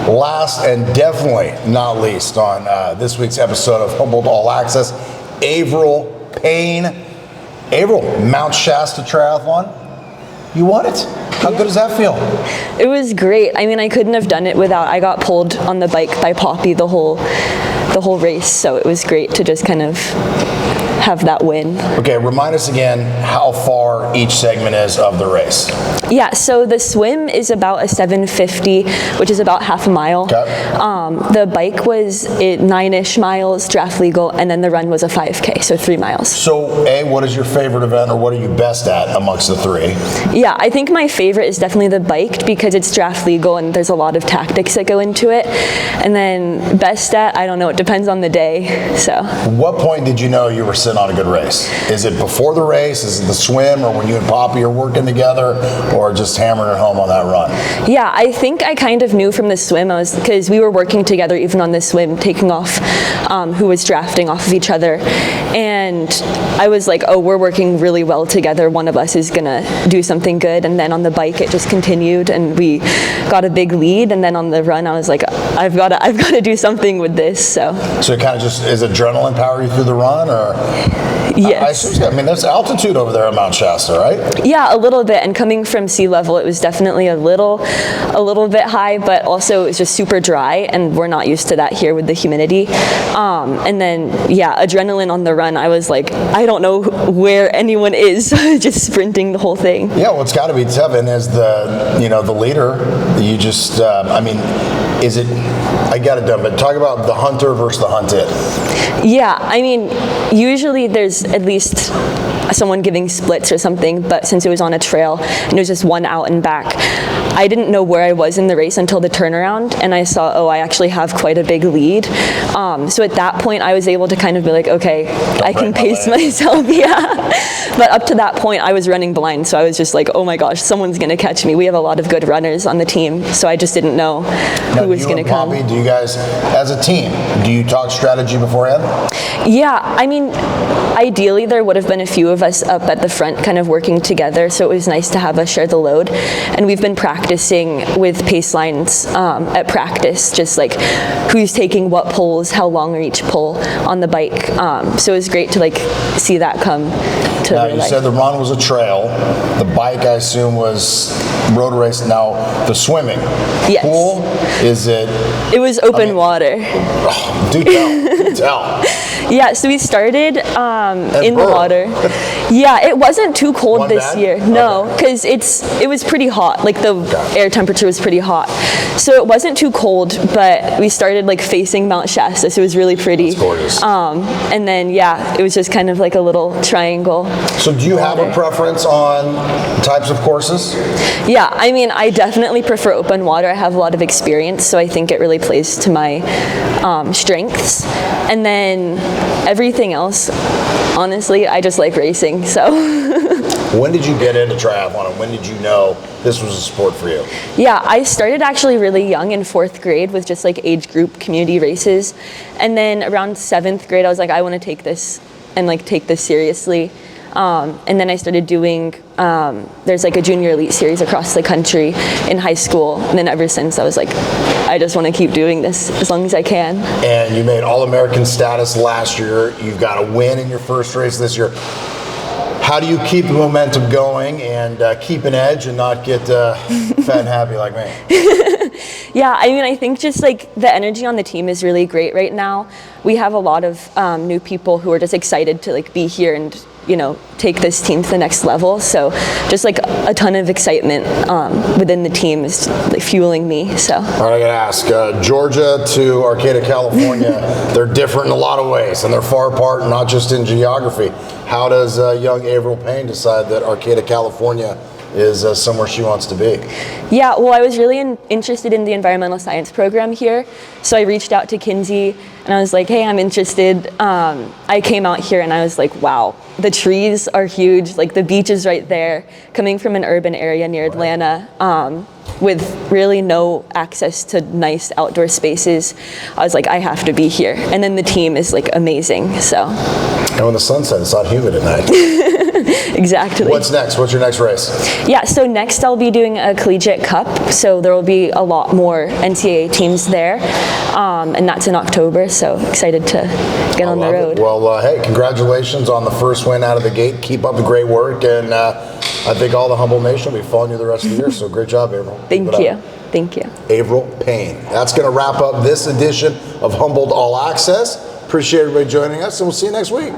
Last and definitely not least on this week's episode of Humboldt All-Axess, Averill Payne. Averill, Mount Shasta Triathlon. You won it. How good does that feel? It was great. I mean, I couldn't have done it without, I got pulled on the bike by Poppy the whole race, so it was great to just kind of have that win. Okay, remind us again how far each segment is of the race. Yeah, so the swim is about a 750, which is about half a mile. Okay. The bike was 9-ish miles, draft legal, and then the run was a 5K, so 3 miles. So, what is your favorite event, or what are you best at amongst the three? Yeah, I think my favorite is definitely the bike because it's draft legal and there's a lot of tactics that go into it. And then best at, I don't know, it depends on the day, so. What point did you know you were sitting on a good race? Is it before the race? Is it the swim, or when you and Poppy are working together, or just hammering it home on that run? Yeah, I think I kind of knew from the swim, because we were working together even on the swim, taking off who was drafting off of each other. And I was like, oh, we're working really well together. One of us is gonna do something good. And then on the bike, it just continued and we got a big lead. And then on the run, I was like, I've got to do something with this, so. So it kind of just, is adrenaline power you through the run, or? Yes. I mean, there's altitude over there at Mount Shasta, right? Yeah, a little bit. And coming from sea level, it was definitely a little bit high, but also it was just super dry, and we're not used to that here with the humidity. And then, yeah, adrenaline on the run, I was like, I don't know where anyone is, just sprinting the whole thing. Yeah, well, it's got to be tough. And as the leader, you just, I mean, is it, I got it done, but talk about the hunter versus the hunted. Yeah, I mean, usually there's at least someone giving splits or something, but since it was on a trail and it was just one out and back, I didn't know where I was in the race until the turnaround, and I saw, oh, I actually have quite a big lead. So at that point, I was able to kind of be like, okay, I can pace myself, yeah. But up to that point, I was running blind, so I was just like, oh my gosh, someone's going to catch me. We have a lot of good runners on the team, so I just didn't know who was going to come. Poppy, do you guys, as a team, do you talk strategy beforehand? Yeah, I mean, ideally there would have been a few of us up at the front kind of working together, so it was nice to have us share the load. And we've been practicing with pace lines at practice, just like who's taking what pulls, how long are each pull on the bike. So it was great to like see that come to Now, real you life. said the run was a trail. The bike, I assume, was road race. Now, the swimming. Yes. Pool, is it? It was open water. Oh, do tell. Do tell. Yeah, so we started in the water. Yeah, it wasn't too cold this year. No, because it was pretty hot. Like the air temperature was pretty hot, so it wasn't too cold. But we started like facing Mount Shasta, so it was really pretty. That's gorgeous. And then it was just kind of like a little triangle. So do you have a preference on types of courses? Yeah, I mean, I definitely prefer open water. I have a lot of experience, so I think it really plays to my strengths. And then everything else, honestly, I just like racing, so. When did you get into triathlon, and when did you know this was a sport for you? Yeah, I started actually really young in 4th grade with just like age group community races. And then around 7th grade, I was like, I want to take this and like take this seriously. And then I started doing, there's like a junior elite series across the country in high school. And then ever since I was like, I just want to keep doing this as long as I can. And you made All-American status last year. You've got a win in your first race this year. How do you keep the momentum going and keep an edge and not get fat and happy like me? Yeah, I mean, I think just like the energy on the team is really great right now. We have a lot of new people who are just excited to like be here and, you know, take this team to the next level. So just like a ton of excitement within the team is like fueling me. So. All right, I gotta ask, Georgia to Arcata, California, they're different in a lot of ways, and they're far apart, not just in geography. How does young Averill Payne decide that Arcata, California is somewhere she wants to be? Yeah, well, I was really interested in the environmental science program here, so I reached out to Kinsey and I was like, hey, I'm interested. I came out here and I was like, wow, the trees are huge, like the beach is right there. Coming from an urban area near Atlanta, with really no access to nice outdoor spaces, I was like, I have to be here. And then the team is like amazing, so. And when the sun sets, it's not humid at night. Exactly. What's next? What's your next race? Yeah, so next I'll be doing a collegiate cup, so there will be a lot more NCAA teams there, and that's in October, so excited to get on the road. Well, hey, congratulations on the first win out of the gate. Keep up the great work, and I think all the Humboldt Nation will be following you the rest of the year, so great job, Averill. Thank you. Thank you. Averill Payne. That's going to wrap up this edition of Humboldt All-Axess. Appreciate everybody joining us, and we'll see you next week.